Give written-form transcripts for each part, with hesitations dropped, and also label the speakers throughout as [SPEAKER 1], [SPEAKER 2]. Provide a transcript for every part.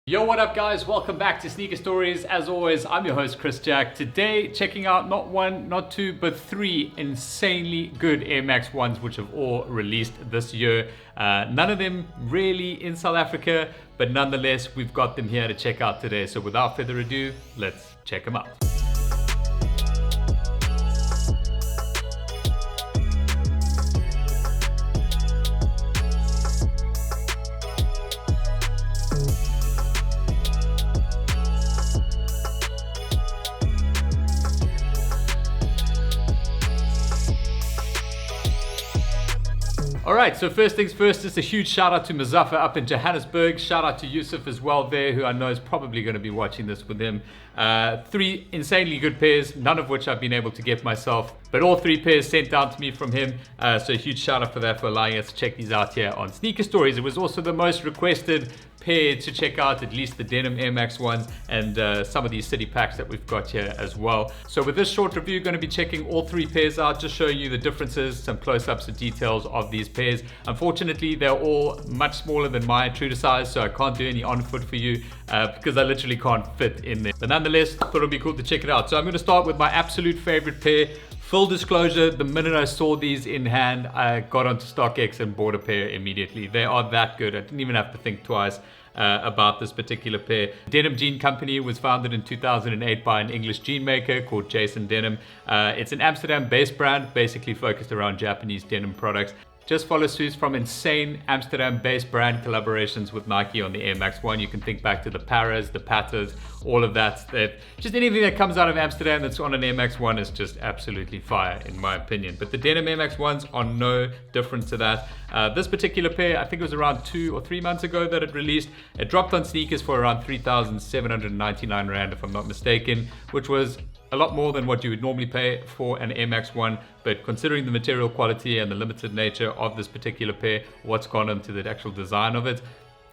[SPEAKER 1] Yo, what up guys? Welcome back to Sneaker Stories. As always, I'm your host Chris Jack. Today, checking out not one, not two, but three insanely good Air Max 1s which have all released this year. None of them really in South Africa, but nonetheless, we've got them here to check out today. So without further ado, let's check them out. Alright, so first things first, just a huge shout out to Muzaffar up in Johannesburg. Shout out to Yusuf as well there, who I know is probably going to be watching this with him. Three insanely good pairs, none of which I've been able to get myself, but all three pairs sent down to me from him. So a huge shout out for that, for allowing us to check these out here on Sneaker Stories. It was also the most requested pair to check out, at least the Denham Air Max 1s and some of these city packs that we've got here as well. So with this short review, going to be checking all three pairs out, just showing you the differences, some close-ups and details of these pairs. Unfortunately, they're all much smaller than my true to size, so I can't do any on foot for you because I literally can't fit in there. But nonetheless, thought it'd be cool to check it out. So I'm going to start with my absolute favorite pair. Full disclosure, the minute I saw these in hand, I got onto StockX and bought a pair immediately. They are that good. I didn't even have to think twice about this particular pair. Denham Jean Company was founded in 2008 by an English jean maker called Jason Denham. It's an Amsterdam-based brand, basically focused around Japanese denim products. Just follow suits from insane Amsterdam-based brand collaborations with Nike on the Air Max 1. You can think back to the Paras, the Patas, all of that. Just anything that comes out of Amsterdam that's on an Air Max 1 is just absolutely fire, in my opinion. But the Denham Air Max 1s are no different to that. This particular pair, I think it was around 2 or 3 months ago that it released. It dropped on sneakers for around 3,799 Rand, if I'm not mistaken, which was a lot more than what you would normally pay for an Air Max 1, but considering the material quality and the limited nature of this particular pair, what's gone into the actual design of it,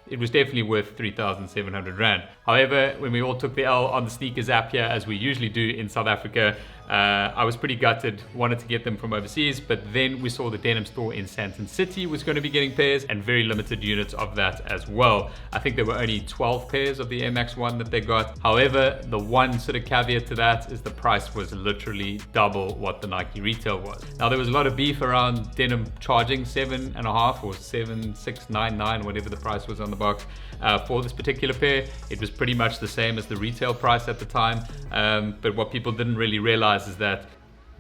[SPEAKER 1] it was definitely worth 3,700 Rand. However, when we all took the L on the sneakers app here, as we usually do in South Africa, I was pretty gutted, wanted to get them from overseas, but then we saw the Denham store in Sandton City was going to be getting pairs, and very limited units of that as well. I think there were only 12 pairs of the Air Max 1 that they got. However, the one sort of caveat to that is the price was literally double what the Nike retail was. Now, there was a lot of beef around Denham charging 7.5 or 7,699, whatever the price was on the box for this particular pair. It was pretty much the same as the retail price at the time, but what people didn't really realize is that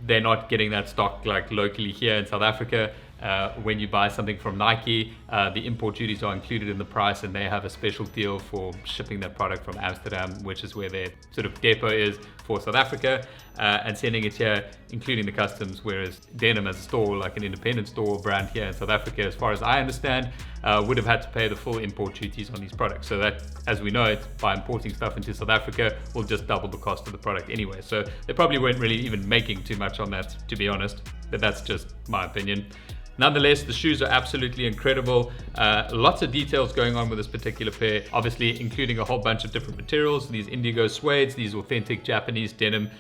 [SPEAKER 1] they're not getting that stock like locally here in South Africa. When you buy something from Nike, the import duties are included in the price, and they have a special deal for shipping that product from Amsterdam, which is where their sort of depot is for South Africa, and sending it here, including the customs, whereas Denham as a store, like an independent store brand here in South Africa, as far as I understand, would have had to pay the full import duties on these products. So that, as we know it, by importing stuff into South Africa, will just double the cost of the product anyway. So they probably weren't really even making too much on that, to be honest, but that's just my opinion. Nonetheless, the shoes are absolutely incredible. Lots of details going on with this particular pair, obviously including a whole bunch of different materials. These indigo suedes, these authentic Japanese denim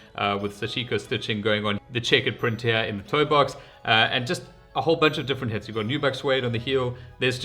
[SPEAKER 1] with sashiko stitching going on, the checkered print here in the toe box, and just a whole bunch of different hits. You've got nubuck suede on the heel. There's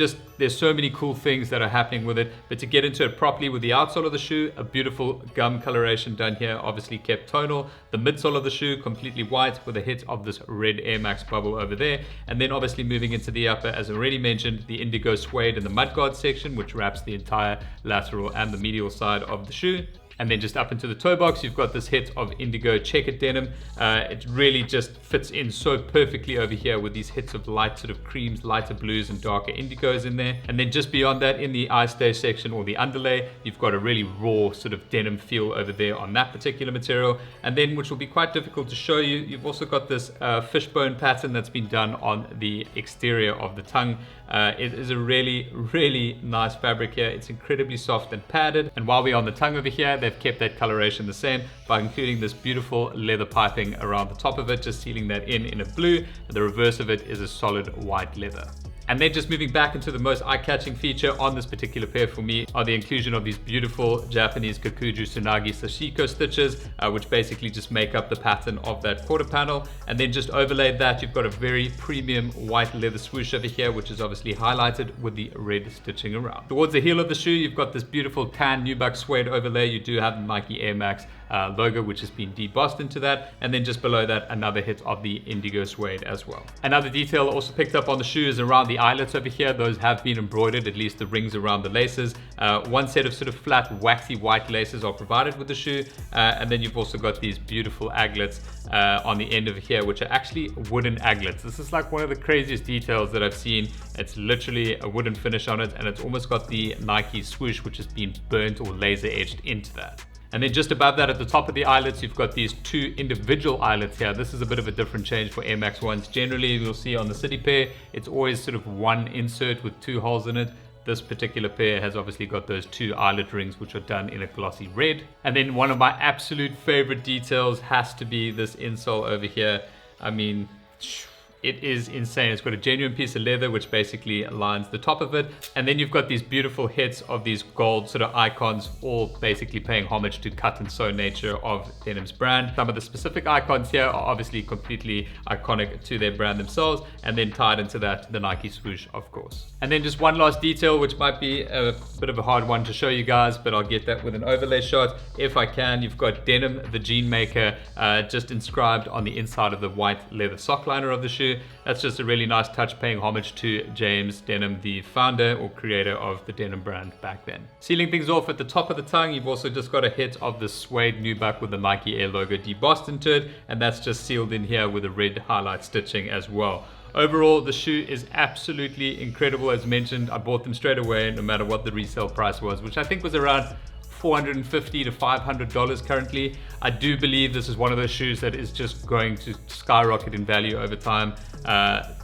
[SPEAKER 1] so many cool things that are happening with it. But to get into it properly, with the outsole of the shoe, a beautiful gum coloration done here, obviously kept tonal. The midsole of the shoe, completely white with a hit of this red Air Max bubble over there. And then obviously moving into the upper, as already mentioned, the indigo suede in the mudguard section, which wraps the entire lateral and the medial side of the shoe. And then just up into the toe box, you've got this hit of indigo checkered denim. It really just fits in so perfectly over here with these hits of light sort of creams, lighter blues and darker indigos in there. And then just beyond that, in the eye stay section or the underlay, you've got a really raw sort of denim feel over there on that particular material. And then, which will be quite difficult to show you, you've also got this fishbone pattern that's been done on the exterior of the tongue. It is a really, really nice fabric here. It's incredibly soft and padded. And while we're on the tongue over here, they've kept that coloration the same by including this beautiful leather piping around the top of it, just sealing that in a blue. The reverse of it is a solid white leather. And then just moving back into the most eye-catching feature on this particular pair for me are the inclusion of these beautiful Japanese Kakuju Tsunagi Sashiko stitches, which basically just make up the pattern of that quarter panel. And then just overlaid that, you've got a very premium white leather swoosh over here, which is obviously highlighted with the red stitching around. Towards the heel of the shoe, you've got this beautiful tan nubuck suede overlay. You do have the Nike Air Max logo, which has been debossed into that, and then just below that another hit of the indigo suede as well. Another detail also picked up on the shoe is around the eyelets over here. Those have been embroidered, at least the rings around the laces. One set of sort of flat waxy white laces are provided with the shoe, and then you've also got these beautiful aglets on the end of here, which are actually wooden aglets. This is like one of the craziest details that I've seen. It's literally a wooden finish on it, and it's almost got the Nike swoosh, which has been burnt or laser etched into that. And then just above that at the top of the eyelets, you've got these two individual eyelets here. This is a bit of a different change for Air Max 1s. Generally, you'll see on the City pair, it's always sort of one insert with two holes in it. This particular pair has obviously got those two eyelet rings, which are done in a glossy red. And then one of my absolute favorite details has to be this insole over here. I mean, it is insane. It's got a genuine piece of leather which basically lines the top of it, and then you've got these beautiful hits of these gold sort of icons, all basically paying homage to cut and sew nature of Denham's brand. Some of the specific icons here are obviously completely iconic to their brand themselves, and then tied into that the Nike swoosh, of course. And then just one last detail, which might be a bit of a hard one to show you guys, but I'll get that with an overlay shot if I can. You've got Denham, the jean maker, just inscribed on the inside of the white leather sock liner of the shoe. That's just a really nice touch, paying homage to James Denham, the founder or creator of the Denham brand back then. Sealing things off at the top of the tongue, you've also just got a hit of the suede nubuck with the Nike Air logo debossed into it, and that's just sealed in here with a red highlight stitching as well. Overall, the shoe is absolutely incredible. As mentioned, I bought them straight away no matter what the resale price was, which I think was around $450 to $500 currently. I do believe this is one of those shoes that is just going to skyrocket in value over time.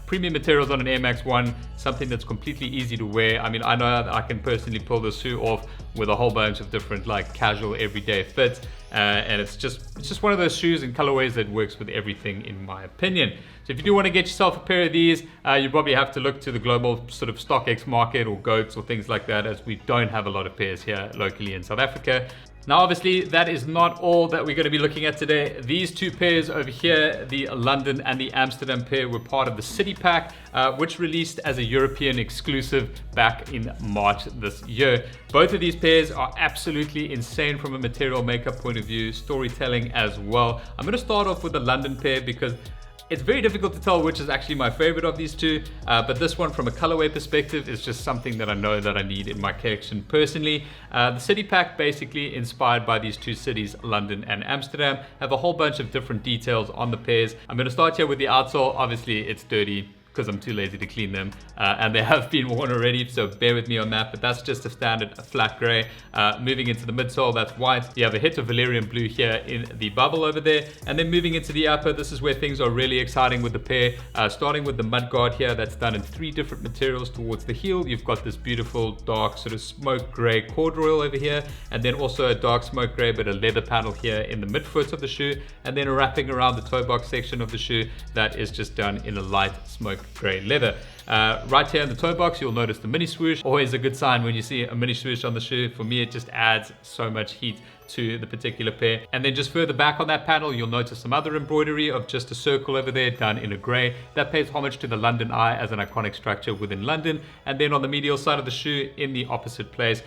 [SPEAKER 1] Premium materials on an Air Max 1, something that's completely easy to wear. I mean, I know that I can personally pull this shoe off with a whole bunch of different like casual everyday fits, and it's just one of those shoes and colorways that works with everything in my opinion. So if you do want to get yourself a pair of these, you probably have to look to the global sort of StockX market or GOATs or things like that, as we don't have a lot of pairs here locally in South Africa. Now, obviously, that is not all that we're going to be looking at today. These two pairs over here, the London and the Amsterdam pair, were part of the City Pack, which released as a European exclusive back in March this year. Both of these pairs are absolutely insane from a material makeup point of view, storytelling as well. I'm going to start off with the London pair because it's very difficult to tell which is actually my favorite of these two, but this one from a colorway perspective is just something that I know that I need in my collection personally. The City Pack, basically inspired by these two cities, London and Amsterdam, have a whole bunch of different details on the pairs. I'm going to start here with the outsole. Obviously, it's dirty because I'm too lazy to clean them, and they have been worn already, so bear with me on that, but that's just a standard flat gray. Moving into the midsole, that's white. You have a hit of Valerian blue here in the bubble over there, and then moving into the upper, this is where things are really exciting with the pair. Starting with the mudguard here, that's done in 3 different materials. Towards the heel, you've got this beautiful dark sort of smoke gray corduroy over here, and then also a dark smoke gray but a leather panel here in the midfoot of the shoe, and then wrapping around the toe box section of the shoe, that is just done in a light smoke gray leather. Right here in the toe box, you'll notice the mini swoosh. Always a good sign when you see a mini swoosh on the shoe. For me, it just adds so much heat to the particular pair. And then just further back on that panel, you'll notice some other embroidery of just a circle over there done in a gray. That pays homage to the London Eye as an iconic structure within London. And then on the medial side of the shoe, in the opposite place,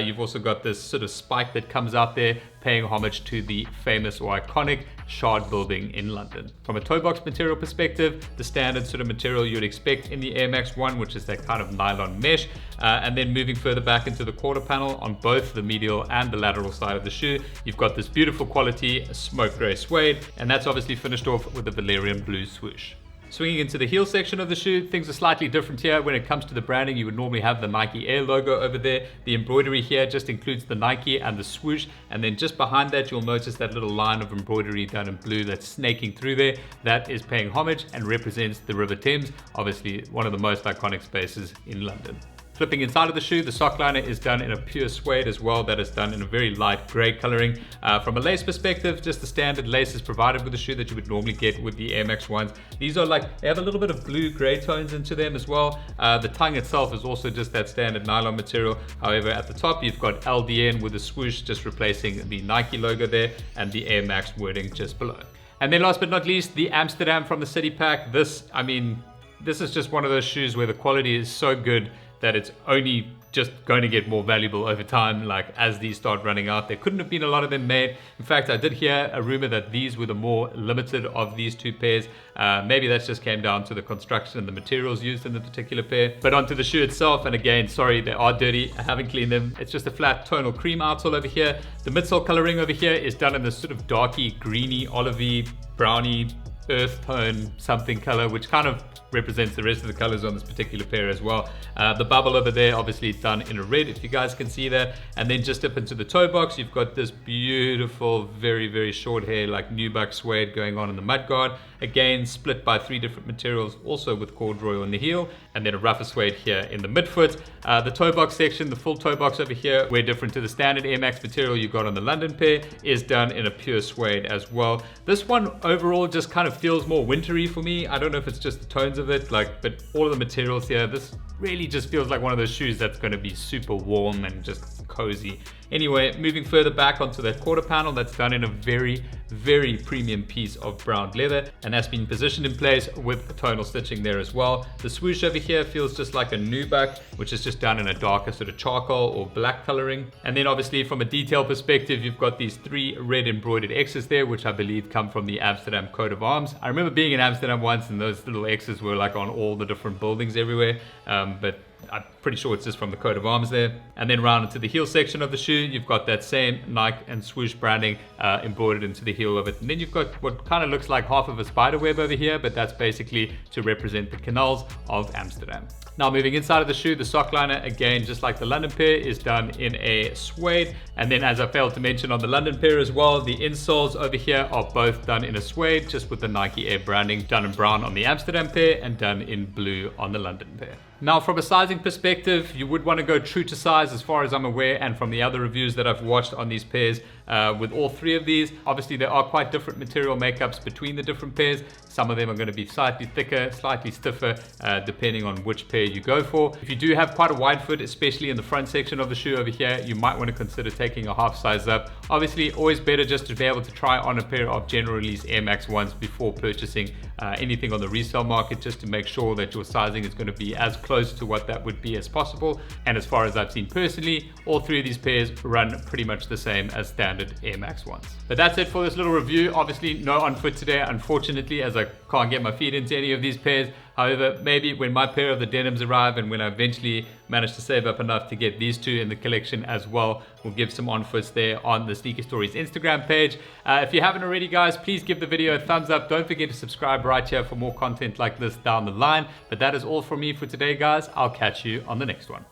[SPEAKER 1] you've also got this sort of spike that comes out there, paying homage to the famous or iconic Shard building in London. From a toe box material perspective, the standard sort of material you'd expect in the Air Max 1, which is that kind of nylon mesh. And then moving further back into the quarter panel on both the medial and the lateral side of the shoe, you've got this beautiful quality smoke gray suede, and that's obviously finished off with the Valerian blue swoosh. Swinging into the heel section of the shoe, things are slightly different here. When it comes to the branding, you would normally have the Nike Air logo over there. The embroidery here just includes the Nike and the swoosh, and then just behind that, you'll notice that little line of embroidery done in blue that's snaking through there. That is paying homage and represents the River Thames, obviously one of the most iconic spaces in London. Flipping inside of the shoe, the sock liner is done in a pure suede as well. That is done in a very light gray coloring. From a lace perspective, just the standard laces provided with the shoe that you would normally get with the Air Max ones. These are like, they have a little bit of blue gray tones into them as well. The tongue itself is also just that standard nylon material. However, at the top, you've got LDN with a swoosh, just replacing the Nike logo there, and the Air Max wording just below. And then last but not least, the Amsterdam from the City Pack. This is just one of those shoes where the quality is so good that it's only just going to get more valuable over time, like as these start running out. There couldn't have been a lot of them made. In fact, I did hear a rumor that these were the more limited of these two pairs. Maybe that just came down to the construction and the materials used in the particular pair. But onto the shoe itself, and again, sorry, they are dirty. I haven't cleaned them. It's just a flat tonal cream outsole over here. The midsole coloring over here is done in this sort of darky, greeny, olivey, browny, earth tone something color, which kind of represents the rest of the colors on this particular pair as well. The bubble over there obviously done in a red, if you guys can see that. And then just up into the toe box, you've got this beautiful, very, very short hair, like nubuck suede going on in the mudguard. Again, split by 3 different materials, also with corduroy on the heel, and then a rougher suede here in the midfoot. The toe box section, the full toe box over here, where different to the standard Air Max material you got on the London pair, is done in a pure suede as well. This one overall just kind of feels more wintry for me. I don't know if it's just the tones of it, but all of the materials here, this really just feels like one of those shoes that's going to be super warm and just cozy. Anyway, moving further back onto that quarter panel, that's done in a very, very premium piece of brown leather, and that's been positioned in place with tonal stitching there as well. The swoosh over here feels just like a nubuck, which is just done in a darker sort of charcoal or black coloring. And then obviously from a detail perspective, you've got these 3 red embroidered X's there, which I believe come from the Amsterdam coat of arms. I remember being in Amsterdam once and those little X's were like on all the different buildings everywhere, but I'm pretty sure it's just from the coat of arms there. And then round into the heel section of the shoe, you've got that same Nike and swoosh branding embroidered into the heel of it. And then you've got what kind of looks like half of a spider web over here, but that's basically to represent the canals of Amsterdam. Now moving inside of the shoe, the sock liner, again, just like the London pair, is done in a suede. And then as I failed to mention on the London pair as well, the insoles over here are both done in a suede, just with the Nike Air branding, done in brown on the Amsterdam pair and done in blue on the London pair. Now from a sizing perspective, you would want to go true to size as far as I'm aware, and from the other reviews that I've watched on these pairs, with all 3 of these, obviously there are quite different material makeups between the different pairs. Some of them are going to be slightly thicker, slightly stiffer, depending on which pair you go for. If you do have quite a wide foot, especially in the front section of the shoe over here, you might want to consider taking a half size up. Obviously, always better just to be able to try on a pair of general release Air Max ones before purchasing anything on the resale market, just to make sure that your sizing is going to be as close to what that would be as possible. And as far as I've seen personally, all 3 of these pairs run pretty much the same as standard Air Max ones. But that's it for this little review. Obviously no on foot today, unfortunately, as I can't get my feet into any of these pairs. However, maybe when my pair of the Denhams arrive and when I eventually manage to save up enough to get these 2 in the collection as well, we'll give some on foots there on the Sneaker Stories Instagram page. If you haven't already, guys, please give the video a thumbs up. Don't forget to subscribe right here for more content like this down the line. But that is all from me for today, guys. I'll catch you on the next one.